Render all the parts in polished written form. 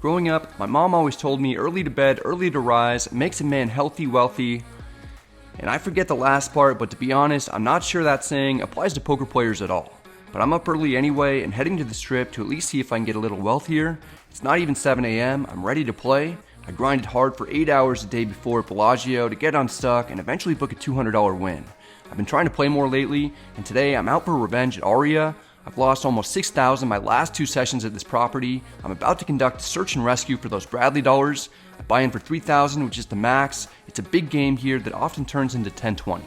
Growing up, my mom always told me early to bed, early to rise makes a man healthy, wealthy, and I forget the last part, but to be honest, I'm not sure that saying applies to poker players at all. But I'm up early anyway and heading to the strip to at least see if I can get a little wealthier. It's not even 7 a.m., I'm ready to play. I grinded hard for 8 hours the day before at Bellagio to get unstuck and eventually book a $200 win. I've been trying to play more lately, and today I'm out for revenge at Aria. I've lost almost $6,000 my last 2 sessions at this property. I'm about to conduct a search and rescue for those Bradley dollars. I buy in for $3,000, which is the max. It's a big game here that often turns into 10-20.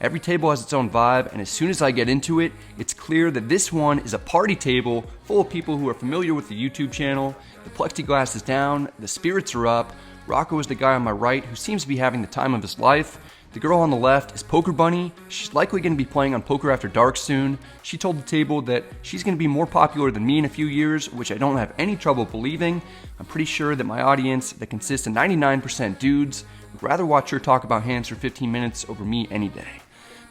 Every table has its own vibe, and as soon as I get into it, it's clear that this one is a party table full of people who are familiar with the YouTube channel. The plexiglass is down, the spirits are up. Rocco is the guy on my right who seems to be having the time of his life. The girl on the left is Poker Bunny. She's likely going to be playing on Poker After Dark soon. She told the table that she's going to be more popular than me in a few years, which I don't have any trouble believing. I'm pretty sure that my audience, that consists of 99% dudes, would rather watch her talk about hands for 15 minutes over me any day.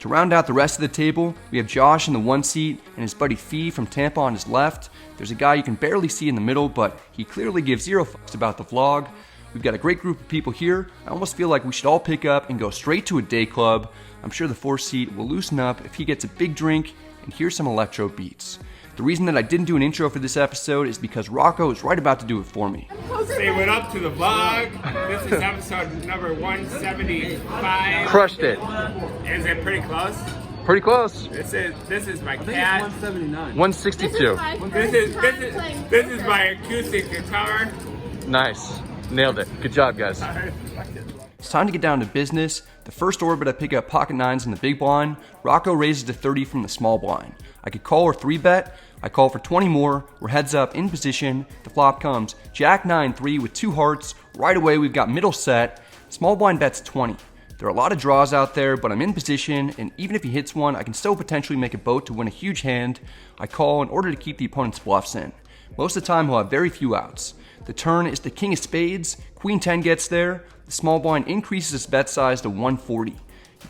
To round out the rest of the table, we have Josh in the 1 seat and his buddy Fee from Tampa on his left. There's a guy you can barely see in the middle, but he clearly gives zero fucks about the vlog. We've got a great group of people here. I almost feel like we should all pick up and go straight to a day club. I'm sure the 4 seat will loosen up if he gets a big drink and hears some electro beats. The reason that I didn't do an intro for this episode is because Rocco is right about to do it for me. Say what up to the vlog. This is episode number 175. Crushed it. Is it pretty close? Pretty close. This is my cat. 162. This is my acoustic guitar. Nice. Nailed it. Good job, guys. It's time to get down to business. The first orbit I pick up pocket nines in the big blind. Rocco raises to 30 from the small blind. I could call or 3-bet. I call for 20 more. We're heads up in position. The flop comes Jack 9-3 with 2 hearts. Right away we've got middle set. Small blind bets 20. There are a lot of draws out there, but I'm in position, and even if he hits one, I can still potentially make a boat to win a huge hand. I call in order to keep the opponent's bluffs in. Most of the time he'll have very few outs. The turn is the king of spades. Queen 10 gets there. The small blind increases its bet size to 140. You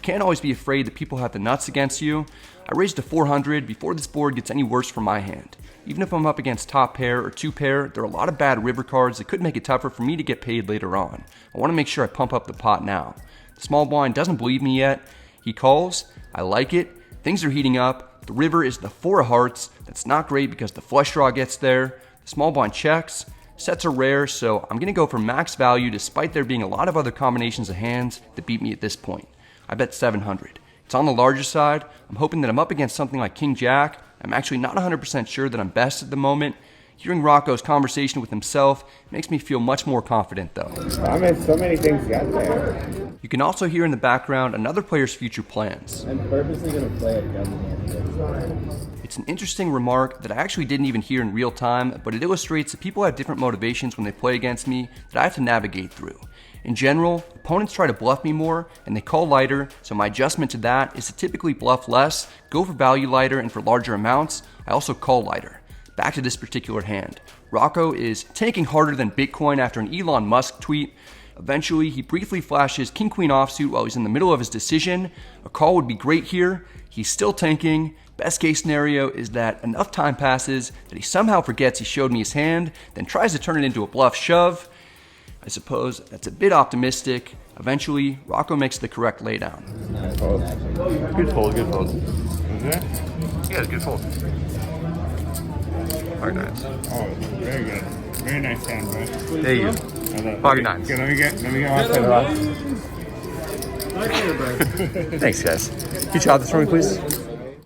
can't always be afraid that people have the nuts against you. I raised to 400 before this board gets any worse for my hand. Even if I'm up against top pair or 2 pair, there are a lot of bad river cards that could make it tougher for me to get paid later on. I want to make sure I pump up the pot now. The small blind doesn't believe me yet. He calls. I like it. Things are heating up. The river is the 4 of hearts. That's not great because the flush draw gets there. The small blind checks. Sets are rare, so I'm going to go for max value despite there being a lot of other combinations of hands that beat me at this point. I bet 700. It's on the larger side. I'm hoping that I'm up against something like King Jack. I'm actually not 100% sure that I'm best at the moment. Hearing Rocco's conversation with himself makes me feel much more confident though. I mean, so many things got there. You can also hear in the background another player's future plans. I'm purposely going to play a gun. It's an interesting remark that I actually didn't even hear in real time, but it illustrates that people have different motivations when they play against me that I have to navigate through. In general, opponents try to bluff me more and they call lighter, so my adjustment to that is to typically bluff less, go for value lighter, and for larger amounts, I also call lighter. Back to this particular hand. Rocco is tanking harder than Bitcoin after an Elon Musk tweet. Eventually, he briefly flashes King-Queen offsuit while he's in the middle of his decision. A call would be great here. He's still tanking. Best case scenario is that enough time passes that he somehow forgets he showed me his hand, then tries to turn it into a bluff shove. I suppose that's a bit optimistic. Eventually, Rocco makes the correct laydown. Good fold, good fold. Is it? Yeah, it's good fold. Pocket nines. Oh, very good. Very nice hand, bro. There you go. Pocket nines. Okay, let me get off the box. Thanks, guys. Can you chop this for me, please?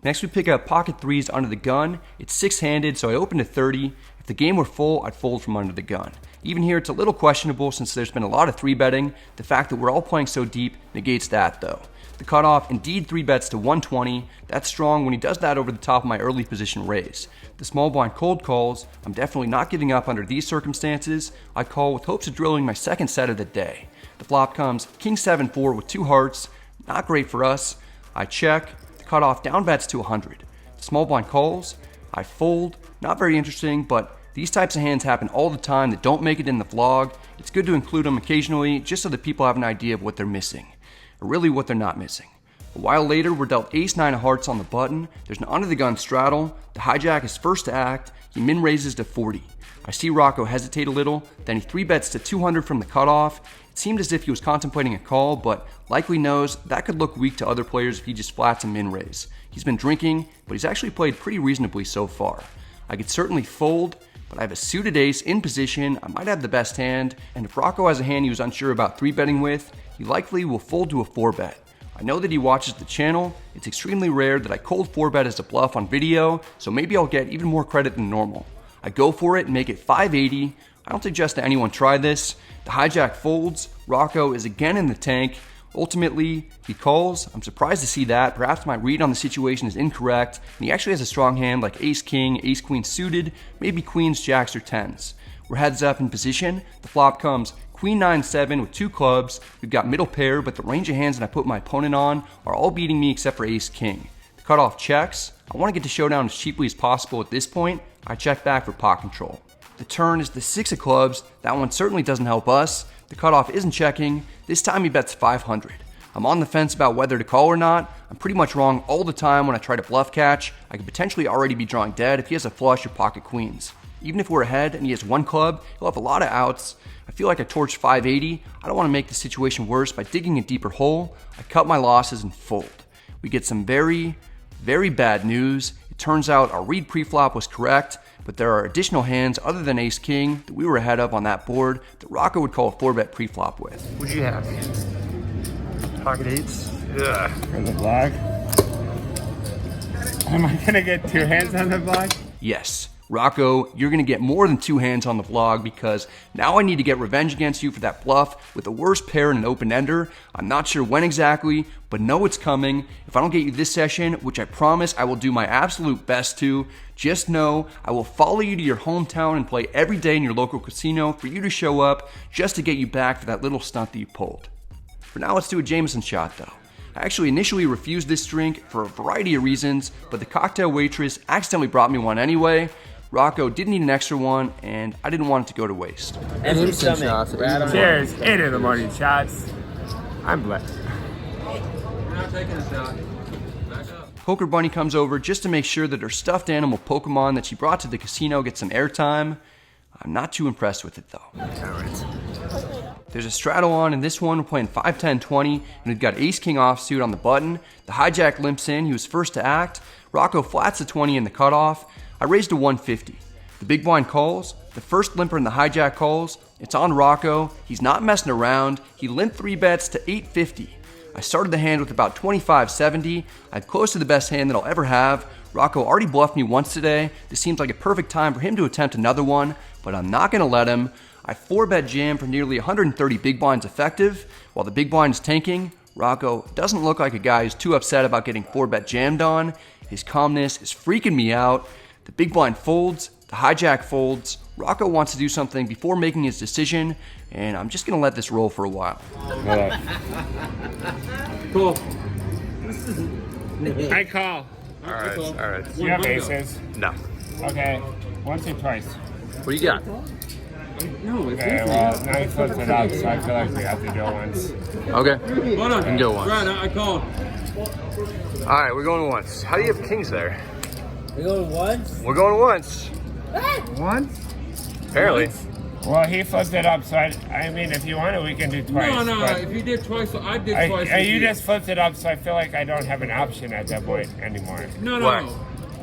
Next we pick up pocket 3s under the gun. It's 6-handed, so I open to 30. If the game were full, I'd fold from under the gun. Even here, it's a little questionable since there's been a lot of 3-betting. The fact that we're all playing so deep negates that though. The cutoff indeed 3-bets to 120. That's strong when he does that over the top of my early position raise. The small blind cold calls. I'm definitely not giving up under these circumstances. I call with hopes of drilling my second set of the day. The flop comes King 7-4 with 2 hearts. Not great for us. I check. The cutoff down bets to 100. The small blind calls. I fold. Not very interesting, but these types of hands happen all the time that don't make it in the vlog. It's good to include them occasionally just so that people have an idea of what they're missing. Or really what they're not missing. A while later, we're dealt ace-9 of hearts on the button. There's an under-the-gun straddle. The hijack is first to act. He min-raises to 40. I see Rocco hesitate a little, then he 3-bets to 200 from the cutoff. It seemed as if he was contemplating a call, but likely knows that could look weak to other players if he just flats a min raise. He's been drinking, but he's actually played pretty reasonably so far. I could certainly fold, but I have a suited ace in position. I might have the best hand, and if Rocco has a hand he was unsure about 3-betting with, he likely will fold to a 4-bet. I know that he watches the channel. It's extremely rare that I cold 4-bet as a bluff on video, so maybe I'll get even more credit than normal. I go for it and make it 580. I don't suggest that anyone try this. The hijack folds. Rocco is again in the tank. Ultimately, he calls. I'm surprised to see that. Perhaps my read on the situation is incorrect, and he actually has a strong hand like ace-king, ace-queen suited, maybe queens, jacks, or 10s. We're heads up in position. The flop comes Queen 9-7 with 2 clubs. We've got middle pair, but the range of hands that I put my opponent on are all beating me except for ace-king. The cutoff checks. I want to get to showdown as cheaply as possible at this point. I check back for pot control. The turn is the 6 of clubs. That one certainly doesn't help us. The cutoff isn't checking. This time he bets 500. I'm on the fence about whether to call or not. I'm pretty much wrong all the time when I try to bluff catch. I could potentially already be drawing dead if he has a flush or pocket queens. Even if we're ahead and he has 1 club, he'll have a lot of outs. I feel like I torched 580. I don't want to make the situation worse by digging a deeper hole. I cut my losses and fold. We get some very, very bad news. It turns out our read pre-flop was correct, but there are additional hands other than ace-king that we were ahead of on that board that Rocco would call a 4-bet pre-flop with. What'd you have? Pocket 8s? Yeah. For the vlog? Am I gonna get 2 hands on the vlog? Yes. Rocco, you're going to get more than 2 hands on the vlog because now I need to get revenge against you for that bluff with the worst pair and an open-ender. I'm not sure when exactly, but know it's coming. If I don't get you this session, which I promise I will do my absolute best to, just know I will follow you to your hometown and play every day in your local casino for you to show up just to get you back for that little stunt that you pulled. For now, let's do a Jameson shot though. I actually initially refused this drink for a variety of reasons, but the cocktail waitress accidentally brought me one anyway. Rocco didn't need an extra one, and I didn't want it to go to waste. Empty stomach. Cheers, 8 in the morning shots. I'm blessed. Poker Bunny comes over just to make sure that her stuffed animal Pokemon that she brought to the casino gets some airtime. I'm not too impressed with it though. There's a straddle on, and this one we're playing 5-10-20, and we've got ace-king offsuit on the button. The hijack limps in, he was first to act. Rocco flats the 20 in the cutoff. I raised to 150. The big blind calls. The first limper in the hijack calls. It's on Rocco. He's not messing around. He limped 3-bets to 850. I started the hand with about 25-70. I'm close to the best hand that I'll ever have. Rocco already bluffed me once today. This seems like a perfect time for him to attempt another one, but I'm not going to let him. I 4-bet jam for nearly 130 big blinds effective. While the big blind is tanking, Rocco doesn't look like a guy who's too upset about getting 4-bet jammed on. His calmness is freaking me out. The big blind folds, the hijack folds. Rocco wants to do something before making his decision, and I'm just gonna let this roll for a while. Cool. I call. Alright. You have aces? No. Okay. Once or twice? What do you got? Okay, well, now you flipped it up, so I feel like we have to do it once. Okay. You can go once. Right, I called. Alright, we're going once. How do you have kings there? We going once? We're going once. Once? Apparently. Well, he flipped it up, so I mean, if you want it, we can do twice. No, but if you did twice, I did twice. you just flipped it up, so I feel like I don't have an option at that point anymore. No. Why?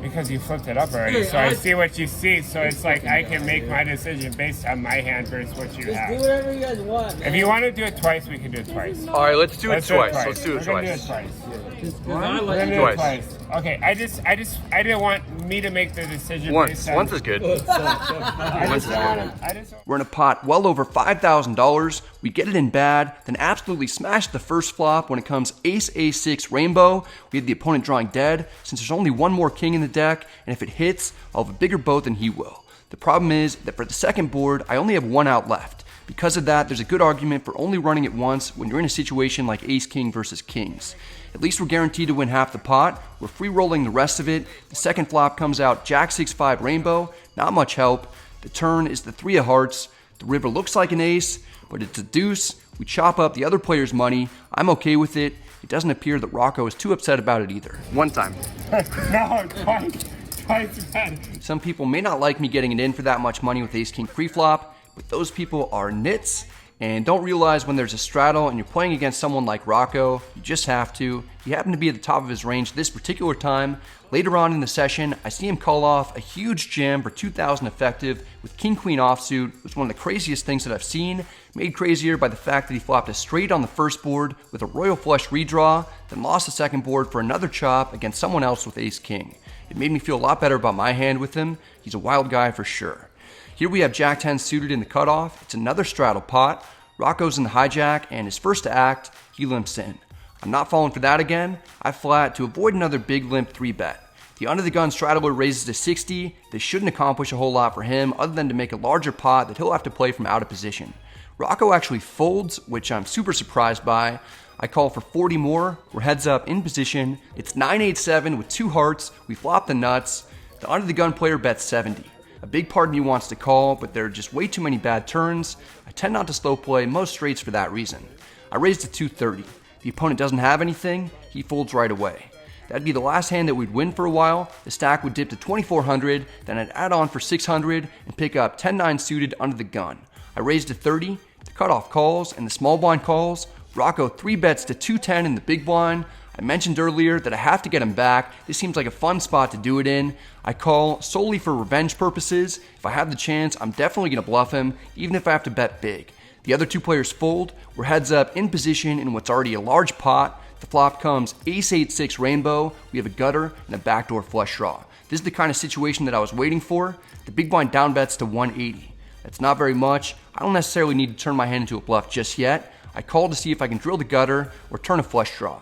Because you flipped it up already, Hey, so I see what you see, so it's like I can make my decision based on my hand versus what you Just do have. whatever you guys want, man. If you want to do it twice, we can do it twice. Alright, let's do it twice. Let's do it We're gonna twice. do it twice. I We're like gonna it. do it Twice. twice. Okay, I didn't want me to make the decision. Once. based on- Once is good. I just want to. We're in a pot well over $5,000. We get it in bad, then absolutely smash the first flop when it comes ace-a6 rainbow. We have the opponent drawing dead since there's only one more king in the deck, and if it hits, I'll have a bigger boat than he will. The problem is that for the second board, I only have 1 out left. Because of that, there's a good argument for only running it once when you're in a situation like ace-king versus kings. At least we're guaranteed to win half the pot. We're free rolling the rest of it. The second flop comes out jack-6-5 rainbow. Not much help. The turn is the 3 of hearts. The river looks like an ace, but it's a deuce. We chop up the other player's money. I'm okay with it. It doesn't appear that Rocco is too upset about it either. One time. No, twice. twice better. Some people may not like me getting it in for that much money with ace-king pre-flop, but those people are nits and don't realize when there's a straddle and you're playing against someone like Rocco, you just have to. He happened to be at the top of his range this particular time. Later on in the session, I see him call off a huge jam for 2,000 effective with king-queen offsuit. It was one of the craziest things that I've seen, made crazier by the fact that he flopped a straight on the first board with a royal flush redraw, then lost the second board for another chop against someone else with ace-king. It made me feel a lot better about my hand with him. He's a wild guy for sure. Here we have Jack-10 suited in the cutoff. It's another straddle pot. Rocco's in the hijack, and his first to act, he limps in. I'm not falling for that again. I flat to avoid another big limp 3-bet. The under the gun straddler raises to 60. This shouldn't accomplish a whole lot for him other than to make a larger pot that he'll have to play from out of position. Rocco actually folds, which I'm super surprised by. I call for 40 more. We're heads up in position. It's 9-8-7 with 2 hearts. We flop the nuts. The under the gun player bets 70. A big part of me wants to call, but there are just way too many bad turns. I tend not to slow play most straights for that reason. I raise to 230. The opponent doesn't have anything, he folds right away. That'd be the last hand that we'd win for a while. The stack would dip to 2,400, then I'd add on for 600 and pick up 10-9 suited under the gun. I raise to 30, the cutoff calls, and the small blind calls. Rocco 3-bets to 210 in the big blind. I mentioned earlier that I have to get him back. This seems like a fun spot to do it in. I call solely for revenge purposes. If I have the chance, I'm definitely going to bluff him, even if I have to bet big. The other 2 players fold. We're heads up in position in what's already a large pot. The flop comes ace-8-6 rainbow. We have a gutter and a backdoor flush draw. This is the kind of situation that I was waiting for. The big blind down bets to 180. That's not very much. I don't necessarily need to turn my hand into a bluff just yet. I call to see if I can drill the gutter or turn a flush draw.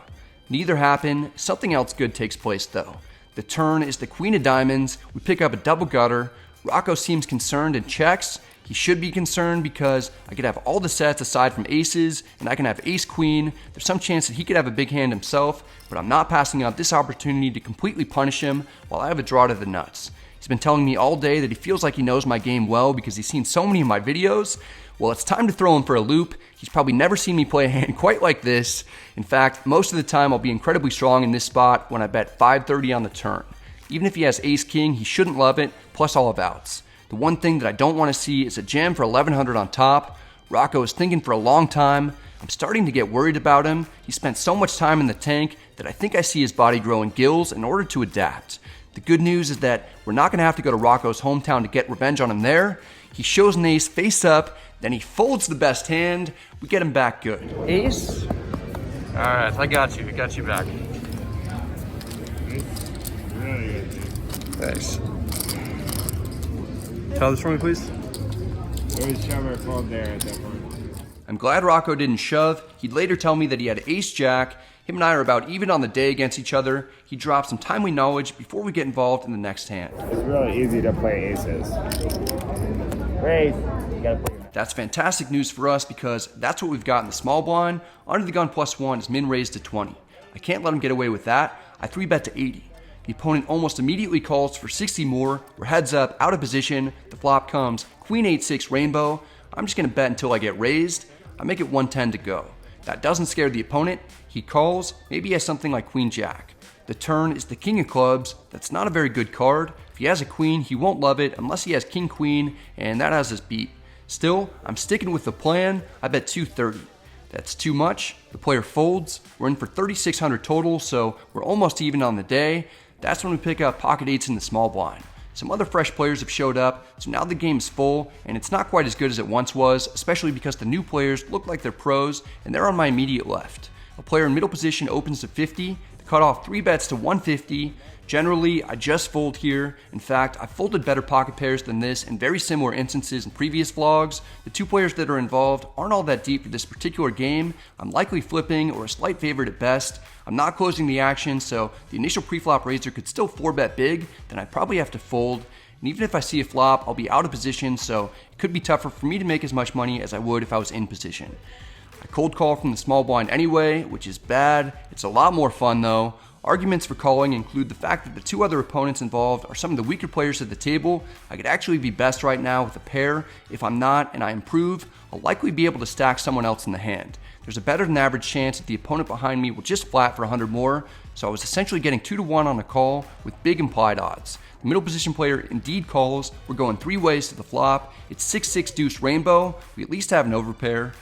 Neither happen. Something else good takes place though. The turn is the queen of diamonds. We pick up a double gutter. Rocco seems concerned and checks. He should be concerned because I could have all the sets aside from aces and I can have ace queen. There's some chance that he could have a big hand himself, but I'm not passing up this opportunity to completely punish him while I have a draw to the nuts. He's been telling me all day that he feels like he knows my game well because he's seen so many of my videos. Well, it's time to throw him for a loop. He's probably never seen me play a hand quite like this. In fact, most of the time I'll be incredibly strong in this spot when I bet 530 on the turn. Even if he has ace-king, he shouldn't love it, plus all of outs. The one thing that I don't want to see is a jam for 1100 on top. Rocco is thinking for a long time. I'm starting to get worried about him. He spent so much time in the tank that I think I see his body growing gills in order to adapt. The good news is that we're not going to have to go to Rocco's hometown to get revenge on him there. He shows an ace face up, then he folds the best hand. We get him back good. Ace? All right, I got you. I got you back. Really good. Thanks. Tell this for me, please. It was shove or fold there at that point. I'm glad Rocco didn't shove. He'd later tell me that he had ace-jack. Him and I are about even on the day against each other. He dropped some timely knowledge before we get involved in the next hand. It's really easy to play aces. Raise. You gotta play. That's fantastic news for us because that's what we've got in the small blind. Under the gun +1 is min raised to 20. I can't let him get away with that. I 3-bet to 80. The opponent almost immediately calls for 60 more. We're heads up, out of position. The flop comes queen 8-6 rainbow. I'm just going to bet until I get raised. I make it 110 to go. That doesn't scare the opponent. He calls. Maybe he has something like queen jack. The turn is the king of clubs. That's not a very good card. If he has a queen, he won't love it unless he has king queen, and that has us beat. Still, I'm sticking with the plan. I bet 230. That's too much. The player folds. We're in for 3,600 total, so we're almost even on the day. That's when we pick up pocket eights in the small blind. Some other fresh players have showed up, so now the game's full, and it's not quite as good as it once was, especially because the new players look like they're pros, and they're on my immediate left. A player in middle position opens to 50, the cutoff 3-bets to 150. Generally, I just fold here. In fact, I've folded better pocket pairs than this in very similar instances in previous vlogs. The 2 players that are involved aren't all that deep for this particular game. I'm likely flipping or a slight favorite at best. I'm not closing the action, so the initial pre-flop raiser could still 4-bet big, then I'd probably have to fold. And even if I see a flop, I'll be out of position, so it could be tougher for me to make as much money as I would if I was in position. I cold call from the small blind anyway, which is bad. It's a lot more fun though. Arguments for calling include the fact that the 2 other opponents involved are some of the weaker players at the table. I could actually be best right now with a pair. If I'm not and I improve, I'll likely be able to stack someone else in the hand. There's a better than average chance that the opponent behind me will just flat for 100 more, so I was essentially getting 2 to 1 on a call with big implied odds. The middle position player indeed calls. We're going 3 ways to the flop. It's 6-6 deuce rainbow. We at least have an overpair.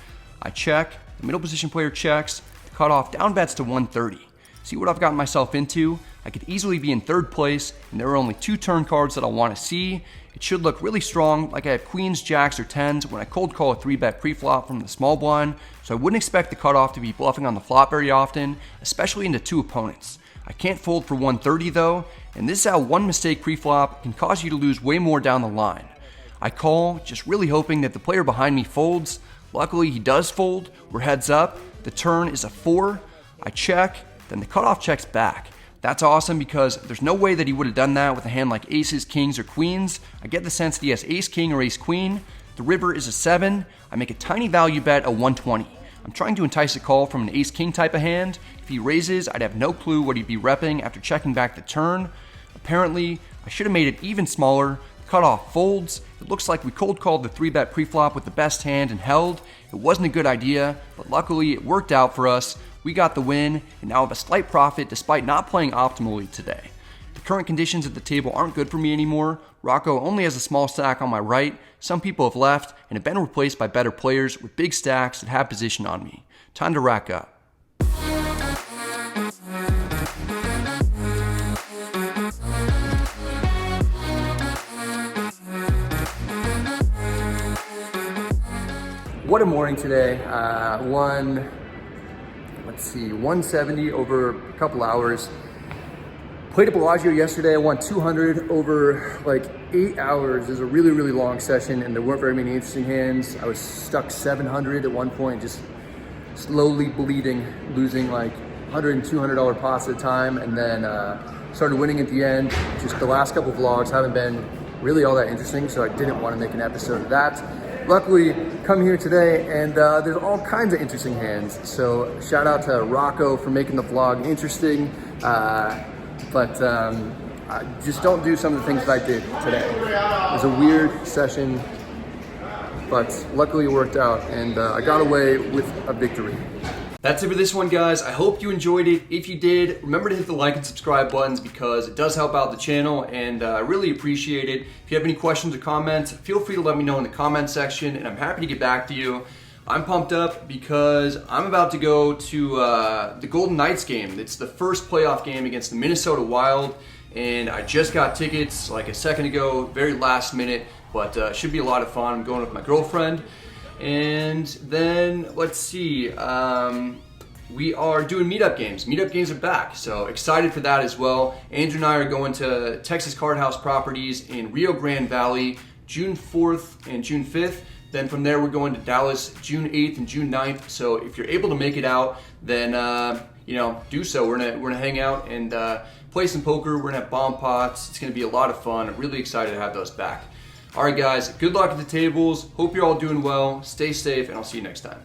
I check. The middle position player checks. The cutoff down bets to 130. See what I've gotten myself into? I could easily be in 3rd place, and there are only 2 turn cards that I want to see. It should look really strong, like I have queens, jacks, or 10s when I cold call a 3-bet pre-flop from the small blind, so I wouldn't expect the cutoff to be bluffing on the flop very often, especially into 2 opponents. I can't fold for 130 though, and this is how one mistake pre-flop can cause you to lose way more down the line. I call, just really hoping that the player behind me folds. Luckily he does fold. We're heads up. The turn is a 4. I check, then the cutoff checks back. That's awesome because there's no way that he would have done that with a hand like aces, kings, or queens. I get the sense that he has ace, king, or ace, queen. The river is a 7. I make a tiny value bet of 120. I'm trying to entice a call from an ace-king type of hand. If he raises, I'd have no clue what he'd be repping after checking back the turn. Apparently, I should have made it even smaller. The cutoff folds. It looks like we cold called the 3-bet pre-flop with the best hand and held. It wasn't a good idea, but luckily it worked out for us. We got the win, and now have a slight profit despite not playing optimally today. The current conditions at the table aren't good for me anymore. Rocco only has a small stack on my right. Some people have left and have been replaced by better players with big stacks that have position on me. Time to rack up. What a morning today. 170 over a couple hours. Played at Bellagio yesterday. I won 200 over like 8 hours. It was a really, really long session and there weren't very many interesting hands. I was stuck 700 at one point, just slowly bleeding, losing like $100 and $200 pots at a time, and then started winning at the end. Just the last couple vlogs haven't been really all that interesting, so I didn't want to make an episode of that. Luckily, come here today and there's all kinds of interesting hands. So shout out to Rocco for making the vlog interesting. But just don't do some of the things that I did today. It was a weird session, but luckily it worked out and I got away with a victory. That's it for this one, guys. I hope you enjoyed it. If you did, remember to hit the like and subscribe buttons because it does help out the channel and I really appreciate it. If you have any questions or comments, feel free to let me know in the comment section and I'm happy to get back to you. I'm pumped up because I'm about to go to the Golden Knights game. It's the first playoff game against the Minnesota Wild and I just got tickets like a second ago, very last minute, but it should be a lot of fun. I'm going with my girlfriend. And then, let's see, we are doing meetup games. Meetup games are back, so excited for that as well. Andrew and I are going to Texas Card House Properties in Rio Grande Valley, June 4th and June 5th. Then from there, we're going to Dallas, June 8th and June 9th. So if you're able to make it out, then, do so. We're gonna hang out and play some poker. We're gonna have bomb pots. It's gonna be a lot of fun. I'm really excited to have those back. All right, guys, good luck at the tables. Hope you're all doing well. Stay safe, and I'll see you next time.